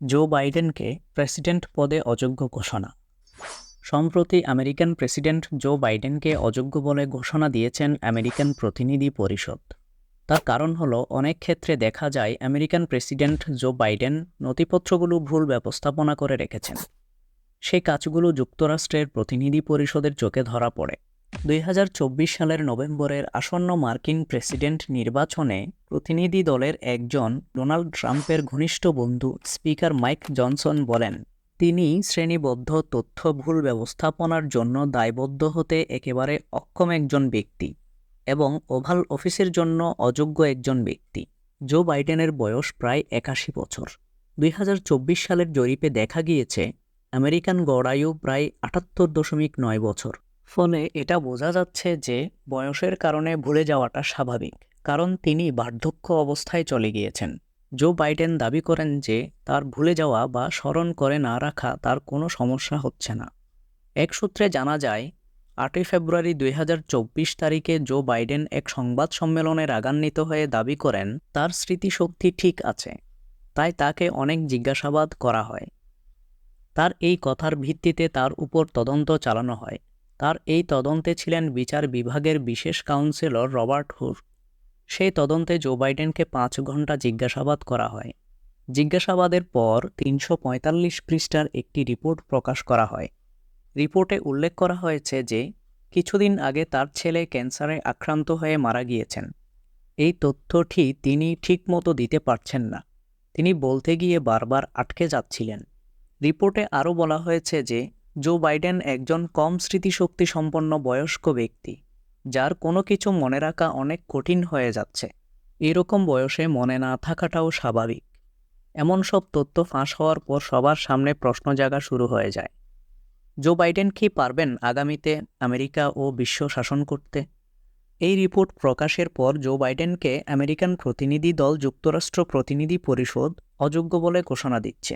জো বাইডেনকে president পদে অযোগ্য ঘোষণা। সম্প্রতি আমেরিকান প্রেসিডেন্ট জো বাইডেনকে অযোগ্য বলে ঘোষণা দিয়েছেন আমেরিকান প্রতিনিধি পরিষদ। তার কারণ হলো, অনেক ক্ষেত্রে দেখা যায় আমেরিকান প্রেসিডেন্ট জো বাইডেন নথিপত্রগুলো ভুল ব্যবস্থাপনা করে রেখেছেন। সেই কাজগুলো যুক্তরাষ্ট্রের প্রতিনিধি পরিষদের চোখে ধরা পড়ে। 2024 সালের নভেম্বরের আসন্ন মার্কিন প্রেসিডেন্ট নির্বাচনে প্রতিনিধি দলের একজন ডোনাল্ড ট্রাম্পের ঘনিষ্ঠ বন্ধু স্পিকার মাইক জনসন বলেন, তিনি শ্রেণীবদ্ধ তথ্য ভুল ব্যবস্থাপনার জন্য দায়বদ্ধ হতে একেবারে অক্ষম একজন ব্যক্তি এবং ওভাল অফিসের জন্য অযোগ্য একজন ব্যক্তি। জো বাইডেনের বয়স প্রায় 81 বছর। 2024 সালের জরিপে দেখা গিয়েছে আমেরিকান গড় আয়ু প্রায় 78.9 বছর। ফলে এটা বোঝা যাচ্ছে যে বয়সের কারণে ভুলে যাওয়াটা স্বাভাবিক, কারণ তিনি বার্ধক্য অবস্থায় চলে গিয়েছেন। জো বাইডেন দাবি করেন যে তার ভুলে যাওয়া বা স্মরণ করে না রাখা তার কোনো সমস্যা হচ্ছে না। এক সূত্রে জানা যায়, 8 ফেব্রুয়ারি 2024 তারিখে জো বাইডেন এক সংবাদ সম্মেলনে রাগান্বিত হয়ে দাবি করেন তার স্মৃতিশক্তি ঠিক আছে, তাই তাকে অনেক জিজ্ঞাসাবাদ করা হয়। তার এই কথার ভিত্তিতে তার উপর তদন্ত চালানো হয়। তার এই তদন্তে ছিলেন বিচার বিভাগের বিশেষ কাউন্সিলর রবার্ট হুর। সেই তদন্তে জো বাইডেনকে 5 ঘন্টা জিজ্ঞাসাবাদ করা হয়। জিজ্ঞাসাবাদের পর 345 পৃষ্ঠার একটি রিপোর্ট প্রকাশ করা হয়। রিপোর্টে উল্লেখ করা হয়েছে যে কিছুদিন আগে তার ছেলে ক্যান্সারে আক্রান্ত হয়ে মারা গিয়েছেন। এই তথ্যটি তিনি ঠিকমতো দিতে পারছেন না। তিনি বলতে গিয়ে বারবার আটকে যাচ্ছিলেন। রিপোর্টে আরও বলা হয়েছে যে জো বাইডেন একজন কম স্মৃতিশক্তি সম্পন্ন বয়স্ক ব্যক্তি, যার কোনো কিছু মনে রাখা অনেক কঠিন হয়ে যাচ্ছে। এরকম বয়সে মনে না থাকাটাও স্বাভাবিক। এমন সব তথ্য ফাঁস হওয়ার পর সবার সামনে প্রশ্ন জাগা শুরু হয়ে যায়, জো বাইডেন কি পারবেন আগামীতে আমেরিকা ও বিশ্ব শাসন করতে? এই রিপোর্ট প্রকাশের পর জো বাইডেনকে আমেরিকান প্রতিনিধি দল যুক্তরাষ্ট্র প্রতিনিধি পরিষদ অযোগ্য বলে ঘোষণা দিচ্ছে।